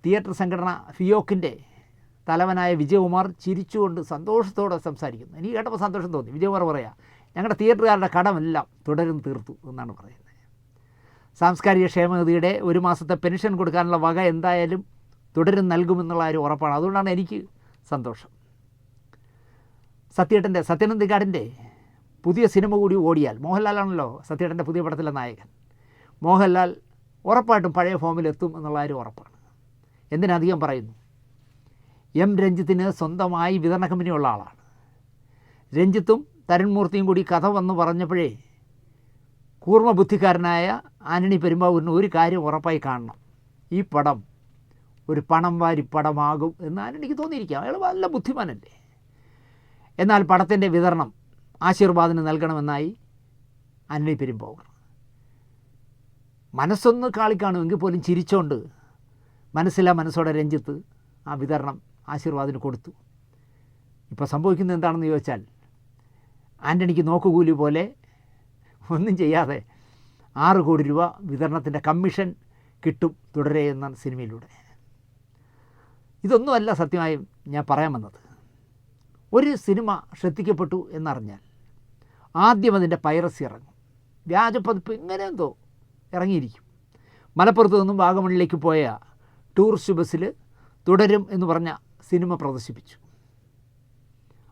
തിയേറ്റർ സംഘടന ഫിയോക്കിൻ്റെ തലവനായ വിജയകുമാർ ചിരിച്ചുകൊണ്ട് സന്തോഷത്തോടെ സംസാരിക്കുന്നു. എനിക്ക് കേട്ടപ്പോൾ സന്തോഷം തോന്നി. വിജയകുമാർ പറയാം ഞങ്ങളുടെ തിയേറ്ററുകാരുടെ കടമെല്ലാം തുടരും തീർത്തു എന്നാണ് പറയുന്നത്. സാംസ്കാരിക ക്ഷേമനിധിയുടെ 1 മാസത്തെ പെൻഷൻ കൊടുക്കാനുള്ള വക എന്തായാലും തുടരും നൽകുമെന്നുള്ള ഒരു ഉറപ്പാണ്. അതുകൊണ്ടാണ് എനിക്ക് സന്തോഷം. സത്യനന്ദിക്കാടിൻ്റെ പുതിയ സിനിമ കൂടി ഓടിയാൽ, മോഹൻലാലാണല്ലോ സത്യേട്ടൻ്റെ പുതിയ പടത്തിലെ നായകൻ, മോഹൻലാൽ ഉറപ്പായിട്ടും പഴയ ഫോമിലെത്തും എന്നുള്ള ഒരു ഉറപ്പാണ്. എന്തിനധികം പറയുന്നു, എം രഞ്ജിത്തിന് സ്വന്തമായി വിതരണ കമ്പനിയുള്ള ആളാണ്. രഞ്ജിത്തും തരുൺമൂർത്തിയും കൂടി കഥ വന്ന് പറഞ്ഞപ്പോഴേ കൂർമ്മ ബുദ്ധിക്കാരനായ ആന്റണി പെരുമ്പാവൂരിന് ഒരു കാര്യം ഉറപ്പായി കാണണം, ഈ പടം ഒരു പണം വാരി പടമാകും എന്ന് ആന്റണിക്ക് തോന്നിയിരിക്കാം. അയാൾ നല്ല ബുദ്ധിമാനല്ലേ. എന്നാൽ പടത്തിൻ്റെ വിതരണം ആശീർവാദിന് നൽകണമെന്നായി ആന്റണി പെരുമ്പാവൂർ. മനസ്സൊന്ന് കാളിക്കാണുമെങ്കിൽ പോലും ചിരിച്ചോണ്ട് മനസ്സോടെ രഞ്ജിത്ത് ആ വിതരണം ആശീർവാദിന് കൊടുത്തു. ഇപ്പോൾ സംഭവിക്കുന്നത് എന്താണെന്ന് ചോദിച്ചാൽ ആൻ്റണിക്ക് നോക്കുകൂലി പോലെ ഒന്നും ചെയ്യാതെ 6 കോടി രൂപ വിതരണത്തിൻ്റെ കമ്മീഷൻ കിട്ടും തുടരെ എന്ന സിനിമയിലൂടെ. ഇതൊന്നുമല്ല സത്യമായും ഞാൻ പറയാൻ വന്നത്. ഒരു സിനിമ ശ്രദ്ധിക്കപ്പെട്ടു എന്നറിഞ്ഞാൽ ആദ്യം അതിൻ്റെ പൈറസി ഇറങ്ങും. വ്യാജപ്പതിപ്പ് ഇങ്ങനെ എന്തോ ഇറങ്ങിയിരിക്കും. മലപ്പുറത്ത് നിന്നും വാഗമണിലേക്ക് പോയ ടൂറിസ്റ്റ് ബസ്സിൽ തുടരും എന്ന് പറഞ്ഞ സിനിമ പ്രദർശിപ്പിച്ചു.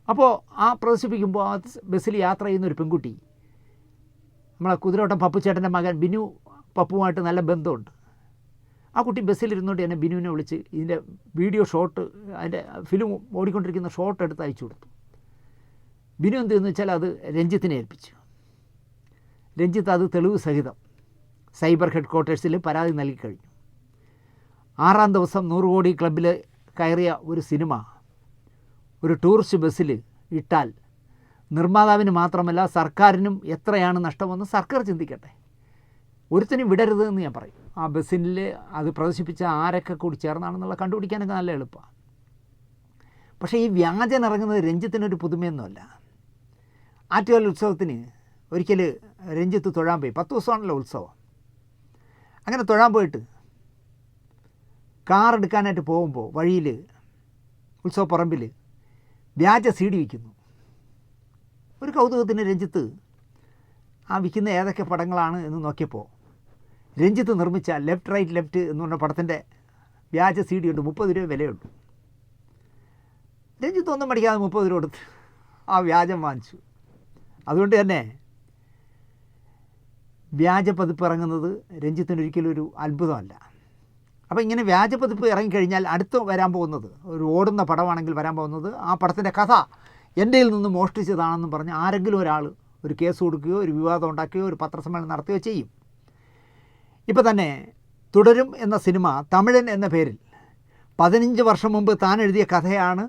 അപ്പോൾ ആ പ്രദർശിപ്പിക്കുമ്പോൾ ആ ബസ്സിൽ യാത്ര ചെയ്യുന്ന ഒരു പെൺകുട്ടി, നമ്മളെ കുതിരോട്ടം പപ്പുച്ചേട്ടൻ്റെ മകൻ ബിനു പപ്പുമായിട്ട് നല്ല ബന്ധമുണ്ട്. ആ കുട്ടി ബസ്സിലിരുന്നുകൊണ്ട് തന്നെ ബിനുവിനെ വിളിച്ച് ഇതിൻ്റെ വീഡിയോ ഷോട്ട്, അതിൻ്റെ ഫിലിം ഓടിക്കൊണ്ടിരിക്കുന്ന ഷോട്ട് എടുത്ത് അയച്ചു കൊടുത്തു. ബിനു എന്തെന്ന് വെച്ചാൽ അത് രഞ്ജിത്തിനെ ഏൽപ്പിച്ചു. രഞ്ജിത്ത് അത് തെളിവ് സഹിതം സൈബർ ഹെഡ് ക്വാർട്ടേഴ്സിൽ പരാതി നൽകിക്കഴിഞ്ഞു. 6-ാം ദിവസം 100 കോടി ക്ലബ്ബിൽ കയറിയ ഒരു സിനിമ ഒരു ടൂറിസ്റ്റ് ബസ്സിൽ ഇട്ടാൽ നിർമ്മാതാവിന് മാത്രമല്ല സർക്കാരിനും എത്രയാണ് നഷ്ടമെന്ന് സർക്കാർ ചിന്തിക്കട്ടെ. ഒരുത്തനും വിടരുത് എന്ന് ഞാൻ പറയും. ആ ബസ്സിൽ അത് പ്രദർശിപ്പിച്ച ആരൊക്കെ കൂടി ചേർന്നാണെന്നുള്ള കണ്ടുപിടിക്കാനൊക്കെ നല്ല എളുപ്പമാണ്. പക്ഷേ ഈ വ്യാജൻ ഇറങ്ങുന്നത് രഞ്ജിത്തിനൊരു പുതുമയൊന്നുമല്ല. ആറ്റുകാൽ ഉത്സവത്തിന് ഒരിക്കൽ രഞ്ജിത്ത് തൊഴാൻ പോയി. 10 ദിവസമാണല്ലോ ഉത്സവം. അങ്ങനെ തൊഴാൻ പോയിട്ട് കാർ എടുക്കാനായിട്ട് പോകുമ്പോൾ വഴിയിൽ ഉത്സവപ്പറമ്പിൽ വ്യാജ CD വിൽക്കുന്നു. ഒരു കൗതുകത്തിന് രഞ്ജിത്ത് ആ വിൽക്കുന്ന ഏതൊക്കെ പടങ്ങളാണ് എന്ന് നോക്കിയപ്പോൾ രഞ്ജിത്ത് നിർമ്മിച്ച ലെഫ്റ്റ് റൈറ്റ് ലെഫ്റ്റ് എന്ന് പറഞ്ഞ പടത്തിൻ്റെ വ്യാജ CD ഉണ്ട്. 30 രൂപ വിലയുണ്ട്. രഞ്ജിത്ത് ഒന്നും പഠിക്കാതെ 30 രൂപ കൊടുത്ത് ആ വ്യാജം വാങ്ങിച്ചു. അതുകൊണ്ട് തന്നെ വ്യാജപ്പതിപ്പ് ഇറങ്ങുന്നത് രഞ്ജിത്തിനൊരിക്കലും ഒരു അത്ഭുതമല്ല. അപ്പോൾ ഇങ്ങനെ വ്യാജപ്പതിപ്പ് ഇറങ്ങിക്കഴിഞ്ഞാൽ അടുത്ത് വരാൻ പോകുന്നത്, ഒരു ഓടുന്ന പടമാണെങ്കിൽ വരാൻ പോകുന്നത്, ആ പടത്തിൻ്റെ കഥ എൻ്റെ നിന്ന് മോഷ്ടിച്ചതാണെന്ന് പറഞ്ഞ് ആരെങ്കിലും ഒരാൾ ഒരു കേസ് കൊടുക്കുകയോ ഒരു വിവാദം ഉണ്ടാക്കുകയോ ഒരു പത്രസമ്മേളനം നടത്തുകയോ ചെയ്യും. ഇപ്പോൾ തന്നെ തുടരും എന്ന സിനിമ തമിഴൻ എന്ന പേരിൽ 15 വർഷം മുമ്പ് താൻ എഴുതിയ കഥയാണ്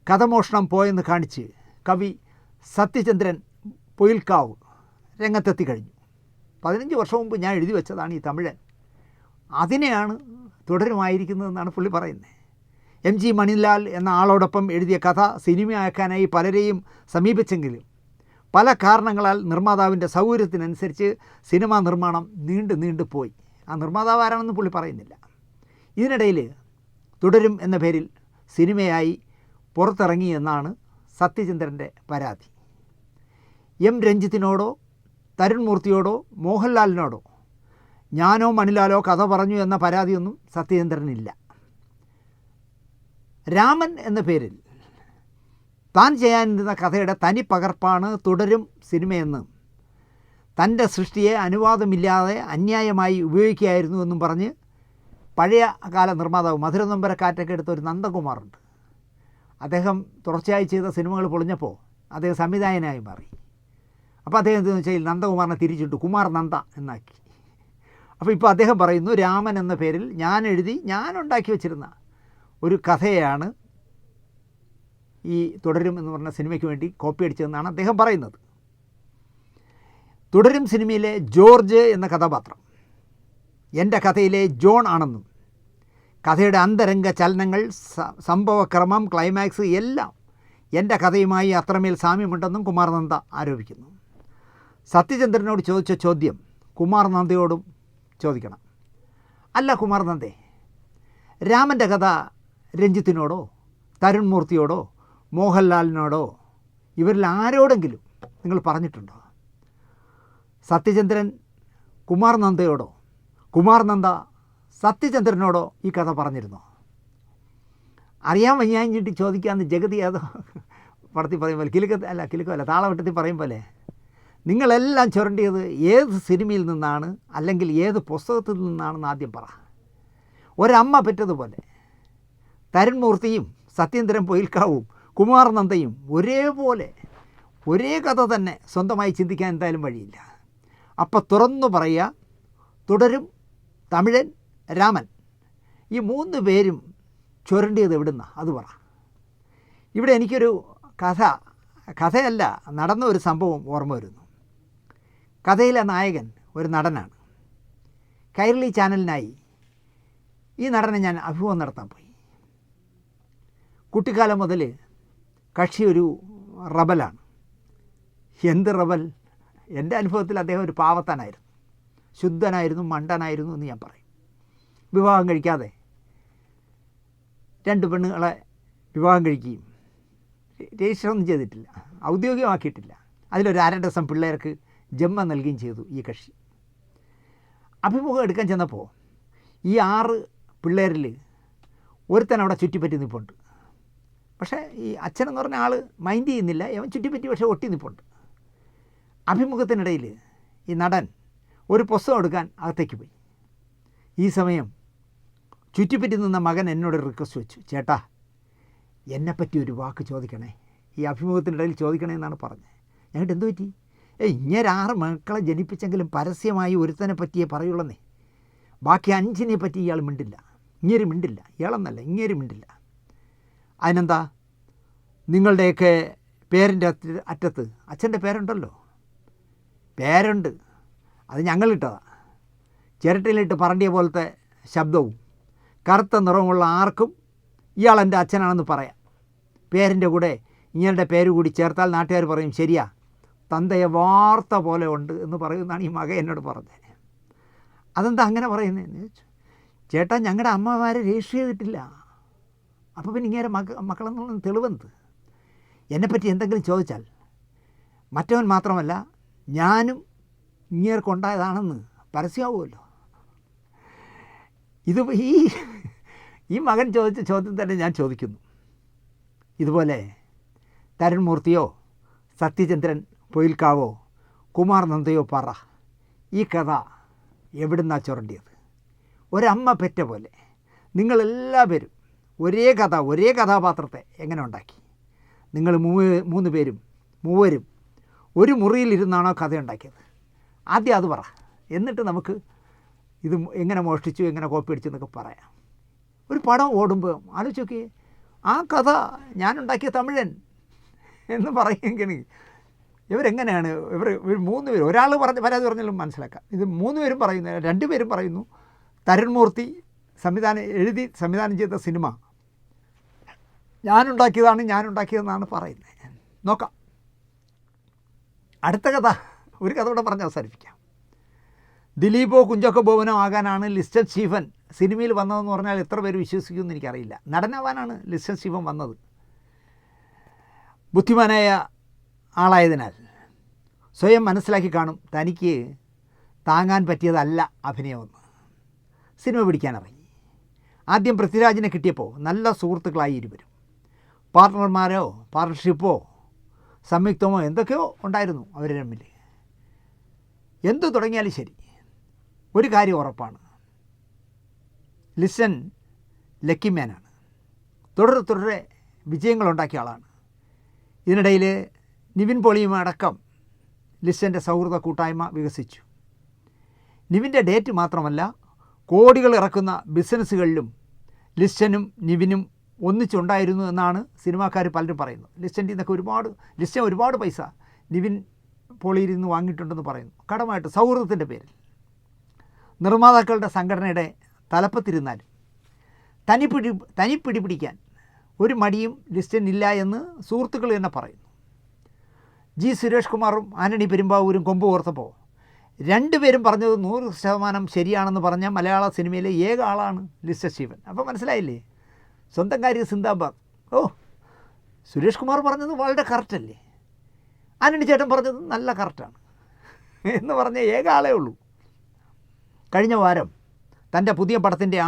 കഥമോഷണം പോയെന്ന് കാണിച്ച് കവി സത്യചന്ദ്രൻ പൊയിൽക്കാവ് രംഗത്തെത്തി കഴിഞ്ഞു. 15 വർഷം മുമ്പ് ഞാൻ എഴുതി വെച്ചതാണ് ഈ തമിഴൻ, അതിനെയാണ് തുടരുമായിരിക്കുന്നതെന്നാണ് പുള്ളി പറയുന്നത്. MG മണിലാൽ എന്ന ആളോടൊപ്പം എഴുതിയ കഥ സിനിമയാക്കാനായി പലരെയും സമീപിച്ചെങ്കിലും പല കാരണങ്ങളാൽ നിർമ്മാതാവിൻ്റെ സൗകര്യത്തിനനുസരിച്ച് സിനിമാ നിർമ്മാണം നീണ്ടു പോയി. ആ നിർമ്മാതാവ് ആരാണെന്ന് പുള്ളി പറയുന്നില്ല. ഇതിനിടയിൽ തുടരും എന്ന പേരിൽ സിനിമയായി പുറത്തിറങ്ങി എന്നാണ് സത്യചന്ദ്രൻ്റെ പരാതി. M രഞ്ജിത്തിനോടോ തരുൺ മൂർത്തിയോടോ മോഹൻലാലിനോടോ ഞാനോ മണിലാലോ കഥ പറഞ്ഞു എന്ന പരാതിയൊന്നും സത്യചന്ദ്രനില്ല. രാമൻ എന്ന പേരിൽ താൻ ചെയ്യാനിരുന്ന കഥയുടെ തനി പകർപ്പാണ് തുടരും സിനിമയെന്ന്, തൻ്റെ സൃഷ്ടിയെ അനുവാദമില്ലാതെ അന്യായമായി ഉപയോഗിക്കുകയായിരുന്നു എന്നും പറഞ്ഞ് പഴയ കാല നിർമ്മാതാവ് മധുരനൊമ്പരക്കാറ്റൊക്കെ എടുത്ത ഒരു നന്ദകുമാറുണ്ട്. അദ്ദേഹം തുടർച്ചയായി ചെയ്ത സിനിമകൾ പൊളിഞ്ഞപ്പോൾ അദ്ദേഹം സംവിധായകനായി മാറി. അപ്പോൾ അദ്ദേഹം എന്താണെന്ന് വെച്ചാൽ നന്ദകുമാറിനെ തിരിച്ചിട്ടു കുമാർ നന്ദ എന്നാക്കി. അപ്പോൾ ഇപ്പോൾ അദ്ദേഹം പറയുന്നു രാമൻ എന്ന പേരിൽ ഞാൻ ഉണ്ടാക്കി വെച്ചിരുന്ന ഒരു കഥയാണ് ഈ തുടരും എന്ന് പറഞ്ഞ സിനിമയ്ക്ക് വേണ്ടി കോപ്പി അടിച്ചതെന്നാണ് അദ്ദേഹം പറയുന്നത്. തുടരും സിനിമയിലെ ജോർജ് എന്ന കഥാപാത്രം എൻ്റെ കഥയിലെ ജോൺ ആണെന്നും കഥയുടെ അന്തരംഗ ചലനങ്ങൾ, സംഭവക്രമം, ക്ലൈമാക്സ് എല്ലാം എൻ്റെ കഥയുമായി അത്രമേൽ സാമ്യമുണ്ടെന്നും കുമാർ നന്ദ ആരോപിക്കുന്നു. സത്യചന്ദ്രനോട് ചോദിച്ച ചോദ്യം കുമാർ നന്ദയോടും ചോദിക്കണം. അല്ല കുമാർ നന്ദേ, രാമൻ്റെ കഥ രഞ്ജിത്തിനോടോ തരുൺ മൂർത്തിയോടോ മോഹൻലാലിനോടോ ഇവരിൽ ആരോടെങ്കിലും നിങ്ങൾ പറഞ്ഞിട്ടുണ്ടോ? സത്യചന്ദ്രൻ കുമാർ നന്ദയോടോ കുമാർ നന്ദ സത്യചന്ദ്രനോടോ ഈ കഥ പറഞ്ഞിരുന്നോ? അറിയാൻ വയ്യാഞ്ഞിട്ട് ചോദിക്കാമെന്ന് ജഗതി ഏതോ പടത്തിൽ പറയും പോലെ കിലുക്കല്ല താളവട്ടത്തിൽ പറയും പോലെ നിങ്ങളെല്ലാം ചുരണ്ടിയത് ഏത് സിനിമയിൽ നിന്നാണ് അല്ലെങ്കിൽ ഏത് പുസ്തകത്തിൽ നിന്നാണെന്ന് ആദ്യം പറ. ഒരമ്മ പെറ്റതുപോലെ തരുൺ മൂർത്തിയും സത്യേന്ദ്രൻ പൊയിൽക്കാവും കുമാർ നന്ദയും ഒരേപോലെ ഒരേ കഥ തന്നെ സ്വന്തമായി ചിന്തിക്കാൻ എന്തായാലും വഴിയില്ല. അപ്പം തുറന്നു പറയുക, തുടരും, തമിഴൻ, രാമൻ ഈ 3 പേരും ചുരണ്ടിയത് എവിടുന്നാണ് അത് പറ. ഇവിടെ എനിക്കൊരു കഥയല്ല നടന്ന ഒരു സംഭവം ഓർമ്മ വരുന്നു. കഥയിലെ നായകൻ ഒരു നടനാണ്. കൈരളി ചാനലിനായി ഈ നടനെ ഞാൻ അഭിമുഖം നടത്താൻ പോയി. കുട്ടിക്കാലം മുതൽ കക്ഷി ഒരു റബലാണ്. എന്ത് റബൽ? എൻ്റെ അനുഭവത്തിൽ അദ്ദേഹം ഒരു പാവത്താനായിരുന്നു, ശുദ്ധനായിരുന്നു, മണ്ടനായിരുന്നു എന്ന് ഞാൻ പറയും. വിവാഹം കഴിക്കാതെ 2 പെണ്ണുങ്ങളെ വിവാഹം കഴിക്കുകയും രജിസ്റ്ററൊന്നും ചെയ്തിട്ടില്ല, ഔദ്യോഗികമാക്കിയിട്ടില്ല. അതിലൊരു 1/2 ഡസൻ പിള്ളേർക്ക് ജന്മം നൽകുകയും ചെയ്തു ഈ കക്ഷി. അഭിമുഖം എടുക്കാൻ ചെന്നപ്പോൾ ഈ 6 പിള്ളേരിൽ ഒരുത്തൻ അവിടെ ചുറ്റിപ്പറ്റി നിൽപ്പുണ്ട്. പക്ഷേ ഈ അച്ഛനെന്ന് പറഞ്ഞ ആൾ മൈൻഡ് ചെയ്യുന്നില്ല, അവൻ ചുറ്റിപ്പറ്റി പക്ഷേ ഒട്ടി നിൽപ്പുണ്ട്. അഭിമുഖത്തിനിടയിൽ ഈ നടൻ ഒരു പുസ്തകം എടുക്കാൻ അകത്തേക്ക് പോയി. ഈ സമയം ചുറ്റിപ്പറ്റി നിന്ന മകൻ എന്നോട് റിക്വസ്റ്റ് വെച്ചു, ചേട്ടാ എന്നെപ്പറ്റി ഒരു വാക്ക് ചോദിക്കണേ, ഈ അഭിമുഖത്തിനിടയിൽ ചോദിക്കണേ എന്നാണ് പറഞ്ഞത്. ഞങ്ങൾക്ക് എന്തു പറ്റി? ഇങ്ങനെ 6 മക്കളെ ജനിപ്പിച്ചെങ്കിലും പരസ്യമായി ഒരുത്തനെ പറ്റിയേ പറയുള്ളന്നേ, ബാക്കി 5 പറ്റി ഇയാൾ മിണ്ടില്ല, ഇങ്ങേര് മിണ്ടില്ല, ഇയാളെന്നല്ല ഇങ്ങേര് മിണ്ടില്ല. അതിനെന്താ, നിങ്ങളുടെയൊക്കെ പേരിൻ്റെ അറ്റത്ത് അച്ഛൻ്റെ പേരുണ്ടല്ലോ, പേരുണ്ട്, അത് ഞങ്ങളിട്ടതാണ്. ചിരട്ടയിലിട്ട് പറണ്ടിയ പോലത്തെ ശബ്ദവും കറുത്ത നിറവുമുള്ള ആർക്കും ഇയാൾ എൻ്റെ അച്ഛനാണെന്ന് പറയാം. പേരിൻ്റെ കൂടെ ഇയാളുടെ പേര് കൂടി ചേർത്താൽ നാട്ടുകാർ പറയും ശരിയാ, തന്തയെ വാർത്ത പോലെ ഉണ്ട് എന്ന് പറയുമെന്നാണ് ഈ മകൻ എന്നോട് പറഞ്ഞത്. അതെന്താ അങ്ങനെ പറയുന്നതെന്ന് ചോദിച്ചു. ചേട്ടാ ഞങ്ങളുടെ അമ്മമാരെ രജിസ്റ്റർ ചെയ്തിട്ടില്ല, അപ്പോൾ പിന്നെ ഇങ്ങനെ മക്കളെന്നുള്ള തെളിവെന്ത്? എന്നെപ്പറ്റി എന്തെങ്കിലും ചോദിച്ചാൽ മറ്റവൻ മാത്രമല്ല ഞാനും ഇങ്ങേർക്കുണ്ടായതാണെന്ന് പരസ്യമാവുമല്ലോ. ഇത് ഈ മകൻ ചോദിച്ച ചോദ്യം തന്നെ ഞാൻ ചോദിക്കുന്നു. ഇതുപോലെ തരുൺ മൂർത്തിയോ സത്യചന്ദ്രൻ പൊയിൽക്കാവോ കുമാർ നന്ദയോ പറ, ഈ കഥ എവിടുന്നാ ചുരണ്ടിയത്? ഒരമ്മ പെറ്റ പോലെ നിങ്ങളെല്ലാവരും ഒരേ കഥ, ഒരേ കഥാപാത്രത്തെ എങ്ങനെ ഉണ്ടാക്കി? നിങ്ങൾ 3 പേരും മൂവരും ഒരു മുറിയിലിരുന്നാണോ കഥ ഉണ്ടാക്കിയത്? ആദ്യം അത് പറ, എന്നിട്ട് നമുക്ക് ഇത് എങ്ങനെ മോഷ്ടിച്ചു, എങ്ങനെ കോപ്പി അടിച്ചു എന്നൊക്കെ പറയാം. ഒരു പടം ഓടുമ്പോൾ ആലോചിച്ച് നോക്കിയേ, ആ കഥ ഞാനുണ്ടാക്കിയ തമിഴൻ എന്ന് പറയുമെങ്കിൽ ഇവരെങ്ങനെയാണ് ഇവർ 3 പേര്, ഒരാൾ പരാതി പറഞ്ഞാലും മനസ്സിലാക്കാം. ഇത് 3 പേരും പറയുന്നു, 2 പേരും പറയുന്നു തരുൺ മൂർത്തി എഴുതി സംവിധാനം ചെയ്ത സിനിമ ഞാനുണ്ടാക്കിയതെന്നാണ് പറയുന്നത്. നോക്കാം അടുത്ത കഥ. ഒരു കഥ കൂടെ പറഞ്ഞ് അവസാനിപ്പിക്കാം. ദിലീപോ കുഞ്ചാക്കോ ബോബനോ ആകാനാണ് ലിസ്റ്റർ സ്റ്റീഫൻ സിനിമയിൽ വന്നതെന്ന് പറഞ്ഞാൽ എത്ര പേര് വിശ്വസിക്കുമെന്ന് എനിക്കറിയില്ല. നടനാവാനാണ് ലിസ്റ്റർ സ്റ്റീഫൻ വന്നത്. ബുദ്ധിമാനായ ആളായതിനാൽ സ്വയം മനസ്സിലാക്കി കാണും തനിക്ക് താങ്ങാൻ പറ്റിയതല്ല അഭിനയമെന്ന്. സിനിമ പിടിക്കാനിറങ്ങി. ആദ്യം പൃഥ്വിരാജിനെ കിട്ടിയപ്പോൾ നല്ല സുഹൃത്തുക്കളായി ഇരുവരും. പാർട്ട്ണർമാരോ പാർട്ണർഷിപ്പോ സംയുക്തമോ എന്തൊക്കെയോ ഉണ്ടായിരുന്നു അവർ തമ്മിൽ. എന്തു തുടങ്ങിയാലും ശരി, ഒരു കാര്യം ഉറപ്പാണ്, ലിസ്റ്റൻ ലക്കി മാനാണ്. തുടരെ വിജയങ്ങളുണ്ടാക്കിയ ആളാണ്. ഇതിനിടയിൽ നിവിൻ പോളിയും അടക്കം ലിസ്റ്റൻ്റെ സൗഹൃദ കൂട്ടായ്മ വികസിച്ചു. നിവിൻ്റെ ഡേറ്റ് മാത്രമല്ല, കോടികൾ ഇറക്കുന്ന ബിസിനസ്സുകളിലും ലിസ്റ്റനും നിവിനും ഒന്നിച്ചുണ്ടായിരുന്നു എന്നാണ് സിനിമാക്കാർ പലരും പറയുന്നത്. ലിസ്റ്റൻ്റെ നിന്നൊക്കെ ലിസ്റ്റൻ ഒരുപാട് പൈസ നിവിൻ പോളിയിൽ നിന്ന് വാങ്ങിയിട്ടുണ്ടെന്ന് പറയുന്നു, കടമായിട്ട്, സൗഹൃദത്തിൻ്റെ പേരിൽ. നിർമ്മാതാക്കളുടെ സംഘടനയുടെ തലപ്പത്തിരുന്നാലും തനിപ്പിടി പിടിക്കാൻ ഒരു മടിയും ലിസ്റ്റനില്ല എന്ന് സുഹൃത്തുക്കൾ തന്നെ പറയുന്നു. ജി സുരേഷ് കുമാറും ആന്റണി പെരുമ്പാവൂരും കൊമ്പ് കോർത്തപ്പോൾ 2 പേരും പറഞ്ഞത് 100% ശരിയാണെന്ന് പറഞ്ഞ മലയാള സിനിമയിലെ ഏക ആളാണ് ലിസ്റ്റർ സ്റ്റീഫൻ. അപ്പോൾ മനസ്സിലായില്ലേ, സ്വന്തം കാര്യം സിന്ദാബാദ്. സുരേഷ് കുമാർ പറഞ്ഞത് വളരെ കറക്റ്റല്ലേ, ആന്റണി ചേട്ടൻ പറഞ്ഞത് നല്ല കറക്റ്റാണ് എന്ന് പറഞ്ഞ ഏക ആളേ ഉള്ളൂ. കഴിഞ്ഞ വാരം തൻ്റെ പുതിയ പടത്തിൻ്റെ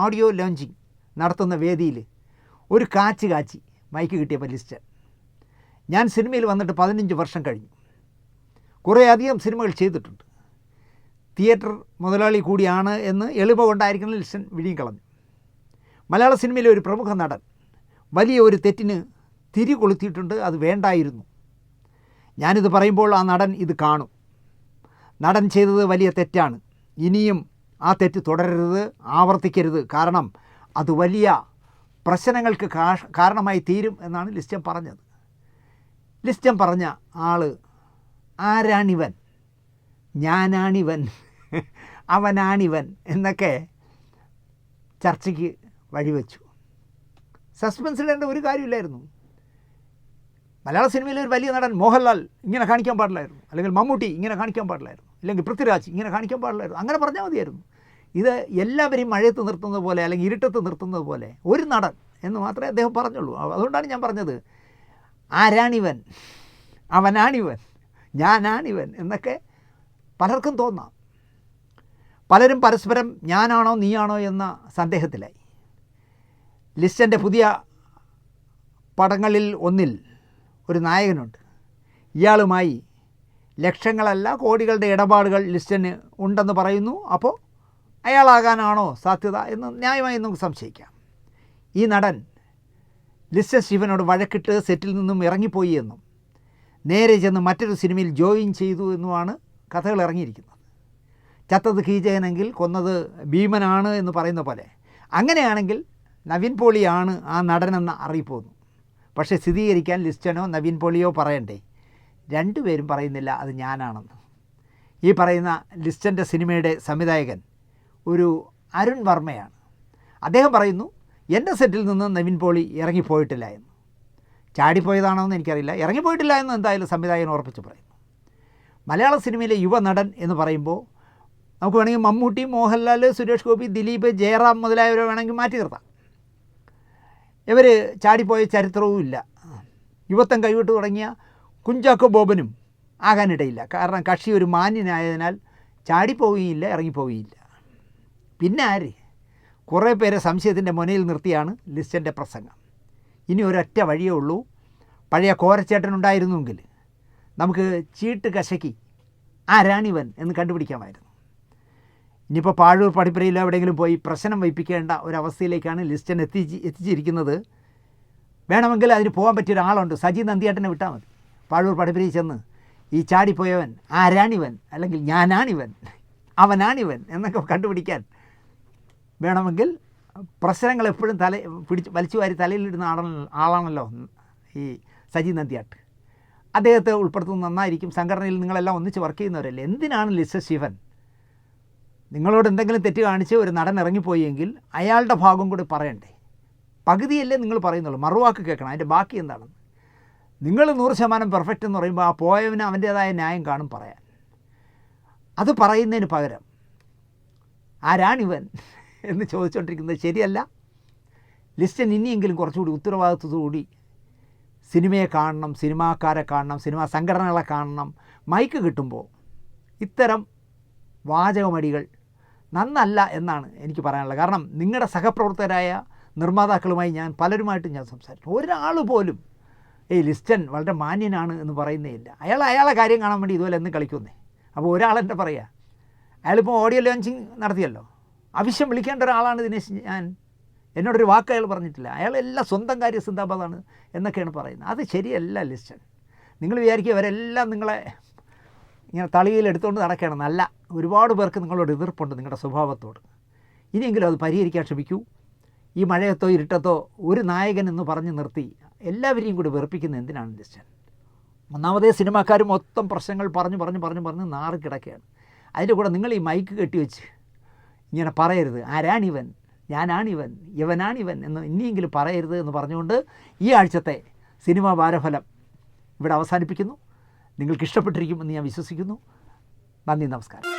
ഓഡിയോ ലോഞ്ചിങ് നടത്തുന്ന വേദിയിൽ ഒരു കാച്ചി മൈക്ക് കിട്ടിയപ്പോൾ ലിസ്റ്റർ, ഞാൻ സിനിമയിൽ വന്നിട്ട് 15 വർഷം കഴിഞ്ഞു, കുറേയധികം സിനിമകൾ ചെയ്തിട്ടുണ്ട്, തിയേറ്റർ മുതലാളി കൂടിയാണ് എന്ന് എളിമ കൊണ്ടായിരിക്കണം ലിസ്റ്റൻ വിഴിയും കളഞ്ഞു. മലയാള സിനിമയിലെ ഒരു പ്രമുഖ നടൻ വലിയ ഒരു തെറ്റിന് തിരി കൊളുത്തിയിട്ടുണ്ട്, അത് വേണ്ടായിരുന്നു. ഞാനിത് പറയുമ്പോൾ ആ നടൻ ഇത് കാണും. നടൻ ചെയ്തത് വലിയ തെറ്റാണ്, ഇനിയും ആ തെറ്റ് തുടരരുത്, ആവർത്തിക്കരുത്, കാരണം അത് വലിയ പ്രശ്നങ്ങൾക്ക് കാരണമായി തീരും എന്നാണ് ലിസ്റ്റൻ പറഞ്ഞത്. ലിസ്റ്റൻ പറഞ്ഞ ആൾ ആരാണിവൻ, ഞാനാണിവൻ, അവനാണിവൻ എന്നൊക്കെ ചർച്ചയ്ക്ക് വഴിവെച്ചു. സസ്പെൻസ് ഇടേണ്ട ഒരു കാര്യമില്ലായിരുന്നു. മലയാള സിനിമയിലെ ഒരു വലിയ നടൻ മോഹൻലാൽ ഇങ്ങനെ കാണിക്കാൻ പാടില്ലായിരുന്നു, അല്ലെങ്കിൽ മമ്മൂട്ടി ഇങ്ങനെ കാണിക്കാൻ പാടില്ലായിരുന്നു, അല്ലെങ്കിൽ പൃഥ്വിരാജ് ഇങ്ങനെ കാണിക്കാൻ പാടില്ലായിരുന്നു, അങ്ങനെ പറഞ്ഞാൽ മതിയായിരുന്നു. ഇത് എല്ലാവരെയും മഴയത്ത് നിർത്തുന്നത് പോലെ അല്ലെങ്കിൽ ഇരുട്ടത്ത് നിർത്തുന്നത് പോലെ ഒരു നടൻ എന്ന് മാത്രമേ അദ്ദേഹം പറഞ്ഞുള്ളൂ. അതുകൊണ്ടാണ് ഞാൻ പറഞ്ഞത് ആരാണിവൻ, അവനാണിവൻ, ഞാനാണിവൻ എന്നൊക്കെ പലർക്കും തോന്നാം. പലരും പരസ്പരം ഞാനാണോ നീയാണോ എന്ന സന്ദേഹത്തിലായി. ലിസ്റ്റൻ്റെ പുതിയ പടങ്ങളിൽ ഒന്നിൽ ഒരു നായകനുണ്ട്. ഇയാളുമായി ലക്ഷങ്ങളല്ല കോടികളുടെ ഇടപാടുകൾ ലിസ്റ്റന് ഉണ്ടെന്ന് പറയുന്നു. അപ്പോൾ അയാളാകാനാണോ സാധ്യത എന്ന് ന്യായമായി നമുക്ക് സംശയിക്കാം. ഈ നടൻ ലിസ്റ്റർ സ്റ്റീഫനോട് വഴക്കിട്ട് സെറ്റിൽ നിന്നും ഇറങ്ങിപ്പോയി എന്നും നേരെ ചെന്ന് മറ്റൊരു സിനിമയിൽ ജോയിൻ ചെയ്തു എന്നുമാണ് കഥകൾ ഇറങ്ങിയിരിക്കുന്നത്. ചത്തത് കീചകനെങ്കിൽ കൊന്നത് ഭീമനാണ് എന്ന് പറയുന്ന പോലെ. അങ്ങനെയാണെങ്കിൽ നവീൻ പോളിയാണ് ആ നടനെന്ന അറിയിപ്പ് വന്നു. പക്ഷേ സ്ഥിരീകരിക്കാൻ ലിസ്റ്റനോ നവീൻ പോളിയോ പറയണ്ടേ? 2 പേരും പറയുന്നില്ല അത് ഞാനാണെന്ന്. ഈ പറയുന്ന ലിസ്റ്റൻ്റെ സിനിമയുടെ സംവിധായകൻ ഒരു അരുൺ വർമ്മയാണ്. അദ്ദേഹം പറയുന്നു എൻ്റെ സെറ്റിൽ നിന്ന് നവീൻ പോളി ഇറങ്ങിപ്പോയിട്ടില്ല എന്ന്. ചാടിപ്പോയതാണോ എന്ന് എനിക്കറിയില്ല, ഇറങ്ങിപ്പോയിട്ടില്ല എന്ന് എന്തായാലും സംവിധായകൻ ഉറപ്പിച്ച് പറയുന്നു. മലയാള സിനിമയിലെ യുവനടൻ എന്ന് പറയുമ്പോൾ നമുക്ക് വേണമെങ്കിൽ മമ്മൂട്ടി, മോഹൻലാൽ, സുരേഷ് ഗോപി, ദിലീപ്, ജയറാം മുതലായവരെ വേണമെങ്കിൽ മാറ്റി നിർത്താം. ഇവർ ചാടിപ്പോയ ചരിത്രവും ഇല്ല. യുവത്വം കൈവിട്ട് തുടങ്ങിയ കുഞ്ചാക്കോ ബോബനും ആകാനിടയില്ല. കാരണം കക്ഷി ഒരു മാന്യനായതിനാൽ ചാടിപ്പോവുകയില്ല, ഇറങ്ങിപ്പോവുകയില്ല. പിന്നെ ആര്? കുറേ പേരെ സംശയത്തിൻ്റെ മുനയിൽ നിർത്തിയാണ് ലിസ്റ്റൻ്റെ പ്രസംഗം. ഇനി ഒരൊറ്റ വഴിയേ ഉള്ളൂ. പഴയ കോരച്ചേട്ടനുണ്ടായിരുന്നുവെങ്കിൽ നമുക്ക് ചീട്ട് കശക്കി ആരാണിവൻ എന്ന് കണ്ടുപിടിക്കാമായിരുന്നു. ഇനിയിപ്പോൾ പാഴൂർ പടിപ്പുരയിലോ എവിടെയെങ്കിലും പോയി പ്രശ്നം വയ്പ്പിക്കേണ്ട ഒരവസ്ഥയിലേക്കാണ് ലിസ്റ്റൻ എത്തിച്ചിരിക്കുന്നത്. വേണമെങ്കിൽ അതിന് പോകാൻ പറ്റിയ ഒരാളുണ്ട്, സജി നന്ദിയേട്ടനെ വിട്ടാൽ മതി. പാഴൂർ പടിപ്പുരയിൽ ചെന്ന് ഈ ചാടിപ്പോയവൻ ആരാണിവൻ അല്ലെങ്കിൽ ഞാനാണിവൻ അവനാണിവൻ എന്നൊക്കെ കണ്ടുപിടിക്കാൻ വേണമെങ്കിൽ പ്രശ്നങ്ങൾ എപ്പോഴും വലിച്ചു വാരി തലയിലിടുന്ന ആളാണല്ലോ ഈ സജി നന്ദിയാട്ട്. അദ്ദേഹത്തെ ഉൾപ്പെടുത്തുന്നത് നന്നായിരിക്കും. സംഘടനയിൽ നിങ്ങളെല്ലാം ഒന്നിച്ച് വർക്ക് ചെയ്യുന്നവരല്ലേ. എന്തിനാണ് ലിസ ശിവൻ നിങ്ങളോട് എന്തെങ്കിലും തെറ്റ് കാണിച്ച് ഒരു നടൻ ഇറങ്ങിപ്പോയെങ്കിൽ അയാളുടെ ഭാഗം കൂടി പറയണ്ടേ? പകുതിയല്ലേ നിങ്ങൾ പറയുന്നുള്ളൂ, മറുവാക്ക് കേൾക്കണം, അതിൻ്റെ ബാക്കി എന്താണെന്ന്. നിങ്ങൾ 100% പെർഫെക്റ്റ് എന്ന് പറയുമ്പോൾ ആ പോയവന് അവൻ്റേതായ ന്യായം കാണും പറയാൻ. അത് പറയുന്നതിന് പകരം ആരാണിവൻ എന്ന് ചോദിച്ചുകൊണ്ടിരിക്കുന്നത് ശരിയല്ല. ലിസ്റ്റൻ ഇനിയെങ്കിലും കുറച്ചുകൂടി ഉത്തരവാദിത്വത്തോടുകൂടി സിനിമയെ കാണണം, സിനിമാക്കാരെ കാണണം, സിനിമാ സംഘടനകളെ കാണണം. മൈക്ക് കിട്ടുമ്പോൾ ഇത്തരം വാചകമടികൾ നന്നല്ല എന്നാണ് എനിക്ക് പറയാനുള്ളത്. കാരണം നിങ്ങളുടെ സഹപ്രവർത്തകരായ നിർമ്മാതാക്കളുമായി ഞാൻ പലരുമായിട്ടും ഞാൻ സംസാരിച്ചു. ഒരാൾ പോലും ലിസ്റ്റൻ വളരെ മാന്യനാണ് എന്ന് പറയുന്നേയില്ല. അയാളെ കാര്യം കാണാൻ വേണ്ടി ഇതുപോലെ എന്ന് കളിക്കുന്നേ. അപ്പോൾ ഒരാളെന്നെ പറയുക, അയാളിപ്പോൾ ഓഡിയോ ലോഞ്ചിങ് നടത്തിയല്ലോ, ആവശ്യം വിളിക്കേണ്ട ഒരാളാണ് ദിനേശ്. എന്നോടൊരു വാക്ക് അയാൾ പറഞ്ഞിട്ടില്ല. അയാളെല്ലാം സ്വന്തം കാര്യം സിന്ദാബാദാണ് എന്നൊക്കെയാണ് പറയുന്നത്. അത് ശരിയല്ല ലിസ്റ്റൻ. നിങ്ങൾ വിചാരിക്കുക അവരെല്ലാം നിങ്ങളെ ഇങ്ങനെ തളിയിൽ എടുത്തുകൊണ്ട് നടക്കുകയാണ്. നല്ല ഒരുപാട് പേർക്ക് നിങ്ങളോട് എതിർപ്പുണ്ട് നിങ്ങളുടെ സ്വഭാവത്തോട്. ഇനിയെങ്കിലും അത് പരിഹരിക്കാൻ ശ്രമിക്കൂ. ഈ മഴയത്തോ ഇരുട്ടത്തോ ഒരു നായകൻ എന്ന് പറഞ്ഞ് നിർത്തി എല്ലാവരെയും കൂടി വെറുപ്പിക്കുന്ന എന്തിനാണ് ലിസ്റ്റൻ? ഒന്നാമതേ സിനിമാക്കാർ മൊത്തം പ്രശ്നങ്ങൾ പറഞ്ഞ് നാറിക്കിടക്കുകയാണ്. അതിൻ്റെ കൂടെ നിങ്ങൾ ഈ മൈക്ക് കെട്ടിവെച്ച് ഇങ്ങനെ പറയരുത്, ആരാണിവൻ, ഞാനാണിവൻ, ഇവനാണിവൻ എന്ന് ഇനിയെങ്കിലും പറയരുത് എന്ന് പറഞ്ഞുകൊണ്ട് ഈ ആഴ്ചത്തെ സിനിമാ വാരഫലം ഇവിടെ അവസാനിപ്പിക്കുന്നു. നിങ്ങൾക്ക് ഇഷ്ടപ്പെട്ടിരിക്കുമെന്ന് ഞാൻ വിശ്വസിക്കുന്നു. നന്ദി, നമസ്കാരം.